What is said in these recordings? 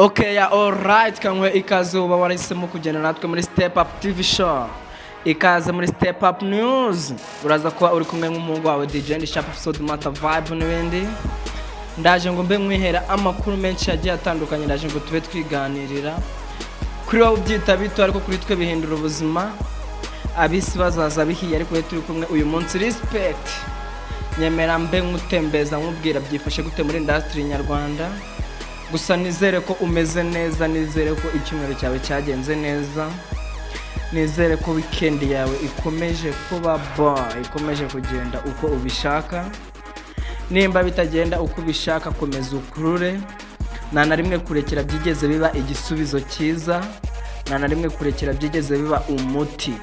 Okay, yeah, alright, kanwe ikaze uba warahisemo kugenda natwe muri Step Up TV show. Ikaze muri Step Up News. Uraza kuba uri kumwe n'umuhungu wawe DJ and Sharp episode matter vibe n'ibindi. Ndaje ngo mbe mwihera amakuru menshi yagiye atandukanye, ndaje ngo tube twiganirira. Kuri wowe ubyita bito ariko kuri twe bihindura ubuzima. Abisi bazaza bihiye ariko turi kumwe uyu munsi respect. Nyemera mbe nkutembeza nkubwira byifashe gute muri industry nyarwanda. Gusa nizere ko umeze neza, nizere ko icyumweru cyawe cyagenze neza, nizere ko weekend yawe ikomeje kuba ikomeje kugenda uko ubishaka. Nimba bitagenda uko ubishaka, komeza ukurure. Nta na rimwe kurekera byigeze biba igisubizo cyiza, nta na rimwe kurekera byigeze biba umuti.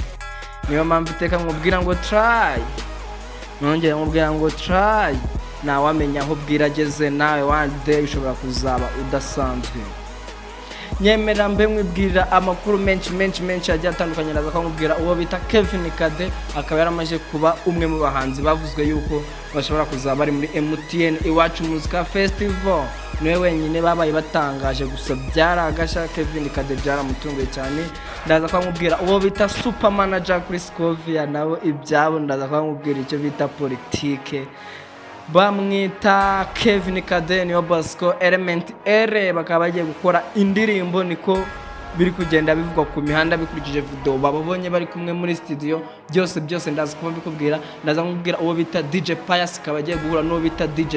Niyo mpamvu iteka nkubwira ngo try, nongera nkubwira ngo try. Na wamenya aho bwirageze nawe one day ushobora kuzaba udasanzwe. Nyemera mbe mwibwira amakuru menshi yagiye atandukanye, naza kwamubwira uwo bita Kevin Kade akaba yaramaje kuba umwe mu bahanzi bavuzwe yuko bashobora kuzaba bari muri MTN Iwacu Muzika Festival. Niwe wenyine babaye batangaje, gusa byaragasha Kevin Kade byaramutunguye cyane. Ndaza kwamubwira uwo bita super manager kuri Scovia, nawe ibyabo ndaza kwamubwira icyo bita politike. Bamwita Kevin Kade niyo Bosco Element R, bakaba bagiye gukora indirimbo, niko biri kugenda bivugwa ku mihanda bikurikije video babonye bari kumwe muri studio. Byose ndaza kuba bikubwira. Ndaza nkubwira uwo bita DJ Pius akaba agiye guhura n'uwo bita DJ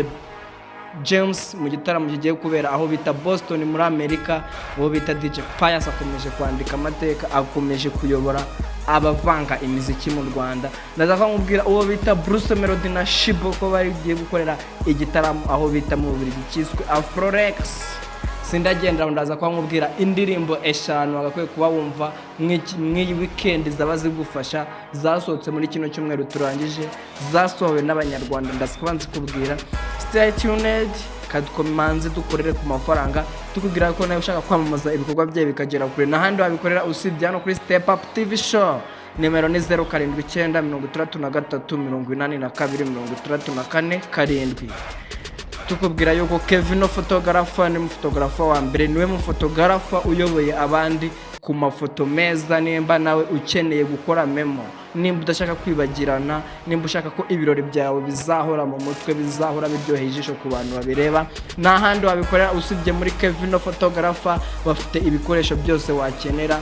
James mu gitaramo kigiye kubera aho bita Boston muri Amerika. Uwo bita DJ Pius akomeje kwandika amateka, akomeje kuyobora abavanga imiziki mu Rwanda. Ndaza kwamubwira uwo bita Bruce Melody na Shibo ko bari giye gukorera igitaramo aho bita mu Mububiligi cyiswe Afrorex. Sindagenda ndaza kwamubwira indirimbo 5 bagakwiye kuba wumva mw'iyi weekend zabazi gufasha, zasohotse muri kino cyumweru turangije, zasohowe n'abanyarwanda. Ndaza kubanza kubwira stay tuned, kadukomanze dukorere ku mafaranga, tukubwira ko nawe ushaka kwamamaza ibikorwa bye bikagera kure n'ahandi wabikorera usibye hano kuri Step Up TV show. Nimero ni 0793838284. Tukubwira yuko Kevin photographer ni photographer wa mbere, niwe mu photographer uyoboye abandi ku mafoto meza. Nimba nawe ukeneye gukora memo, nimba udashaka kwibagirana, nimba ushaka ko ibirori byawe bizahora mu mutwe, bizahora biryoheye ijisho ku bantu babireba, nta handi wabikorera usibye muri Kevin photographer. Bafite ibikoresho byose wakenera,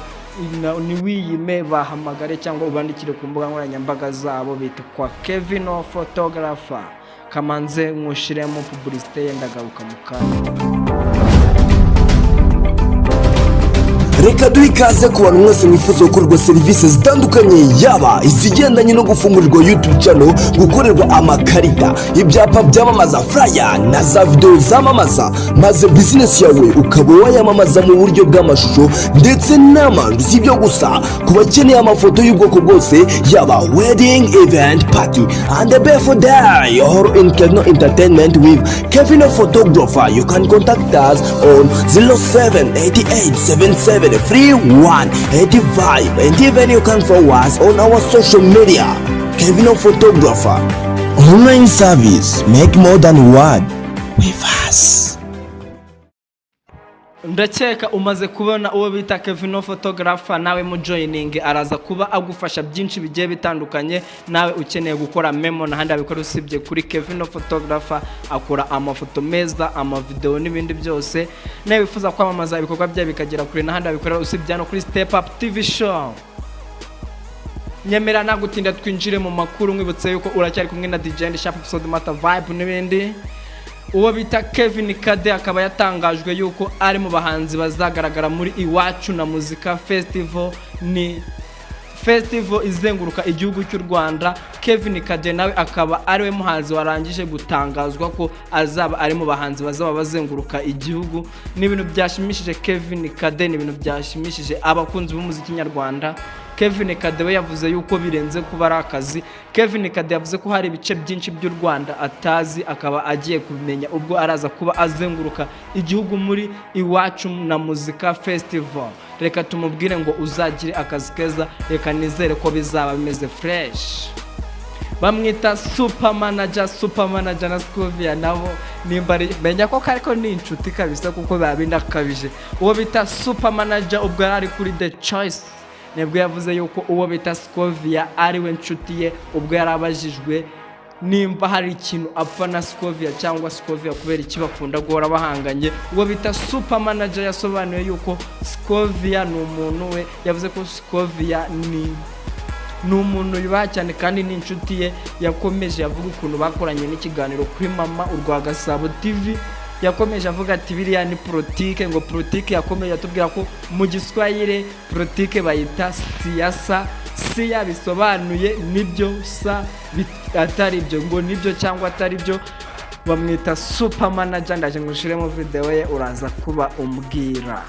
ni wiyime bahamagare cyangwa ubandikire ku mbuga nkoranyambaga zabo, bita kwa Kevin photographer. Kamanze nkushiremo publicité yendagaruka mu kanya. Reka duikaze ku bantu mwese mwifuza gukorerwa serivisi zitandukanye, yaba izigendanye no gufungurirwa YouTube channel, gukorerwa amakarita, ibyapa byamamaza, flyer na za video zamamaza, maze business yawe ukaba wayamamaza mu buryo bw'amashusho ndetse n'amandu. Si ibyo gusa, kubakeneye amafoto y'ubwoko bwose, yaba wedding, event, party and the birthday or in Kevin Entertainment with Kevin Photographer, you can contact us on 078877 3185, and even you can follow us on our social media. Kevin Photographer, online service, make more than one with us. Ndakeka umaze kubona uwo bita Kevin Photographer, nawe mu joining araza kuba agufasha byinshi bigiye bitandukanye. Nawe ukeneye gukora memo n'ahandi abikora usibye kuri Kevin Photographer, akora amafoto meza, amavideo n'ibindi byose. Nawe wifuza kwamamaza ibikorwa byawe bikagera kure n'ahandi abikora usibye hano kuri Step Up TV show. Nyemera nagutinda twinjire mu makuru, mwibutse yuko uracyari kumwe na DJ and Sharp episode matter vibe n'ibindi. Uwo bita Kevin Kade akaba yatangajwe yuko ari mu bahanzi bazagaragara muri Iwacu na Muzika Festival. Ni festival izenguruka igihugu cy'u Rwanda. Kevin Kade nawe akaba ari we muhanzi warangije gutangazwa ko azaba ari mu bahanzi bazaba bazenguruka igihugu. Ni ibintu byashimishije Kevin Kade, ni ibintu byashimishije abakunzi b'umuziki nyarwanda. Kevin Kade we yavuze yuko birenze kuba ari akazi. Kevin Kade yavuze ko hari ibice byinshi by'u Rwanda atazi, akaba agiye kumenya ubwo araza kuba azenguruka igihugu muri Iwacu na Muzika Festival. Reka tumubwire ngo uzagire akazi keza, reka nizere ko bizaba bimeze fresh. bamwita super manager na Scovia nabo nimba menya ko kariko ni inshuti kabisa kuko babindakabije uwo bita super manager ubwo ari kuri The Choice nebwo yavuze yuko uwo bita Scovia ari we nshuti ye ubwo yarabajijwe nimba hari ikintu apfa na Scovia cyangwa Scovia kubera iki bakunda guhora bahanganye uwo bita super manager yasobanuye yuko Scovia ni umuntu we yavuze ko Scovia ni umuntu yubaha cyane kandi ni inshuti ye yakomeje avuga ukuntu bakoranye n'ikiganiro kuri Mama urwa Gasabo TV yakomeje avuga ati biriya ni politike ngo politike yakomeje atubwira ko mu Giswahili politike bayita siasa siya bisobanuye nibyo sa atari byo ngo nibyo cyangwa atari byo bamwita super manager ndaje ngushiremo video ye uraza kuba umbwira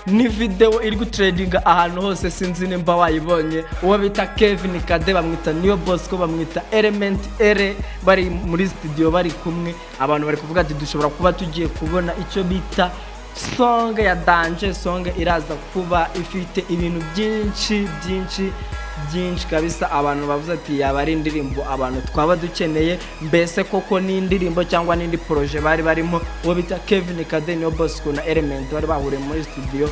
ni video iri gutradinga ahantu hose sinzi nimba wayibonye uwo bita Kevin Kade bamwita Niyo Bosco bamwita Element Ere bari muri studio bari kumwe abantu bari kuvuga ati dushobora kuba tugiye kubona icyo bita song ya Danger song iraza kuba ifite ibintu byinshi kabisa abantu bavuze ati yaba ari indirimbo abantu twaba dukeneye mbese koko ni indirimbo cyangwa n'indi projet bari barimo uwo bita Kevin Kade Niyo Bosco na Element bari bahuriye muri studio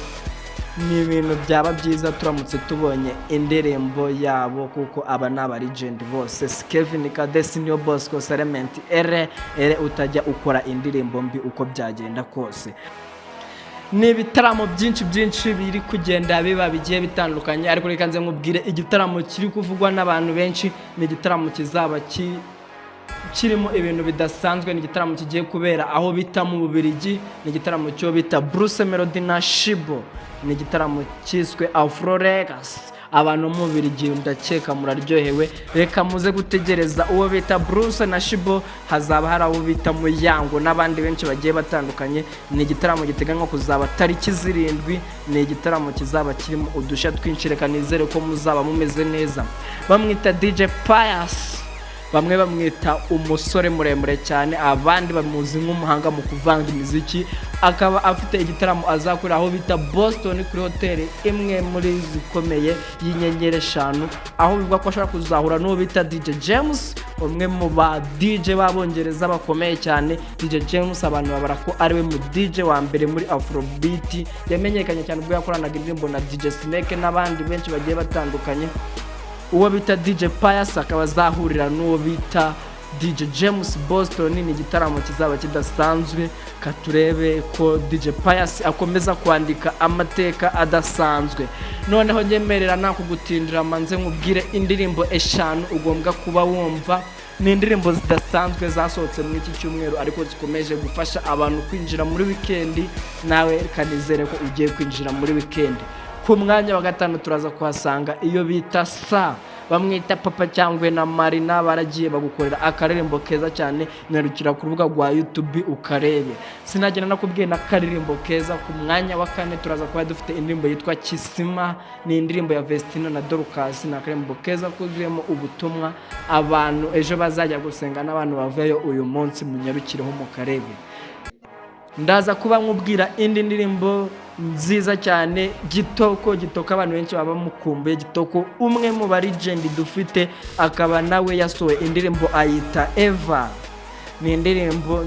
ni ibintu byaba byiza turamutse tubonye indirimbo yabo kuko aba n'aba legend bose Kevin Kade Niyo Bosco Element ere utajya ukora indirimbo mbi uko byagenda kose ni ibitaramo byinshi biri kugenda biba bigiye bitandukanye ariko reka nze nkubwire igitaramo kiri kuvugwa n'abantu benshi ni igitaramo kizaba kirimo ibintu bidasanzwe ni igitaramo kigiye kubera aho bita Mububiligi ni igitaramo cyo bita Bruce Melody na Shibo ni igitaramo cyiswe Afroregas abantu mu Bubiligi ndakeka muraryohewe reka muze gutegereza uwo bita Bruce na Shibo hazaba hari abo bita Muyango n'abandi benshi bagiye batandukanye ni igitaramo giteganywa kuzaba tariki 7 ni igitaramo kizaba kirimo udushya twinshi reka nizere ko muzaba mumeze neza bamwita DJ Pius bamwe bamwita umusore muremure cyane abandi bamuzi nk'umuhanga mu kuvanga imiziki akaba afite igitaramo azakora aho bita Boston kuri hotel imwe muri zikomeye y'inyenyeri 5 aho bivuga ko ashaka kuzahura n'uwo bita DJ James umwe mu ba DJ babongereza bakomeye cyane DJ James abantu babara ko ari we mu DJ wa mbere muri Afrobeat yamenyekanye cyane ubwo yakoranaga indirimbo na DJ Snake n'abandi benshi bagiye batandukanye uwo bita DJ Pius akaba azahurira n'uwo bita DJ James Boston ni igitaramo kizaba kidasanzwe katurebe ko DJ Pius akomeza kwandika amateka adasanzwe noneho nyemerera nakugutindira manze nkubwire indirimbo 5 ugombwa kuba wumva ni indirimbo zidasanzwe zasohotse muri iki cyumweru ariko zikomeje gufasha abantu kwinjira muri weekend nawe kanizere ko ugiye kwinjira muri weekend ku mwanya wa 5 turaza kuhasanga iyo bita sa bamwita Papa cyangwa na Marina baragiye bagukorera akaririmbo keza cyane nyarukira ku rubuga rwa YouTube ukarebe sinagena nakubwiye na karirimbo keza ku mwanya wa 4 turaza kuba dufite indirimbo yitwa Kisima ni indirimbo ya Vestino na Dorcas na karirimbo keza kuzuyemo ubutumwa abantu ejo bazajya gusenga n'abantu bavuyeyo uyu munsi munyarukireho mu karebe ndaza kuba nkubwira indi ndirimbo nziza cyane gitoko abantu benshi baba mukumbuye gitoko umwe mu ba legend dufite akaba nawe yasohoye indirimbo ayita Eva ni indirimbo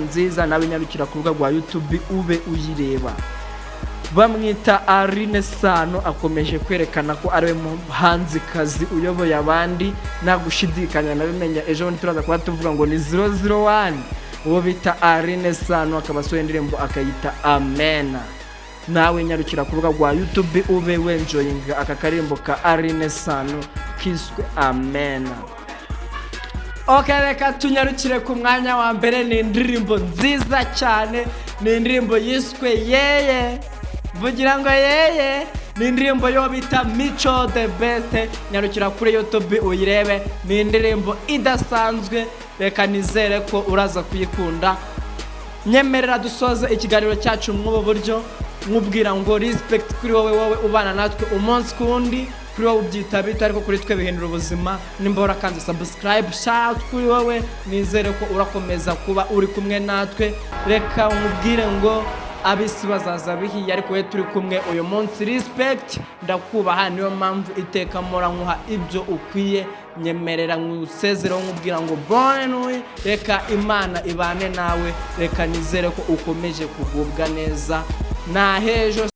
nziza nawe nyarukira ku rubuga rwa YouTube ube uyireba bamwita Arine Sano akomeje kwerekana ko ari we muhanzikazi uyoboye abandi nagushidikanya nabimenya ejo turaza kuba tuvuga ngo ni 001 uwo bita Arine Sano akaba asohoye indirimbo akayita Amena nawe nyarukira ku rubuga rwa YouTube ube enjoying aka karimbo ka Arine Sano kiswe Amena Okay reka tunyarukire ku mwanya wa mbere ni indirimbo nziza cyane ni indirimbo yiswe Yeye vugira ngo Yeye ni indirimbo yo bita Micho the Best nyarukira kuri YouTube uyirebe ni indirimbo idasanzwe reka nizere ko uraza kuyikunda nyemerera dusoze ikiganiro cyacu mu buryo nkubwira ngo respect kuri wowe ubana natwe umunsi kundi kuri wowe ubyitabita ariko kuri twe bihindura ubuzima nimbora kanze subscribe shout kuri wowe nizere ko urakomeza kuba uri kumwe natwe reka nkubwire ngo abisi bazaza bihiye ariko we turi kumwe uyu munsi. Respect, ndakubaha, niyo mpamvu iteka mpora nkuha ibyo ukwiye. Nyemerera nkusezeraho nkubwira ngo bonne nuit, reka Imana ibane nawe, reka nizere ko ukomeje kugubwa neza. Na hejo.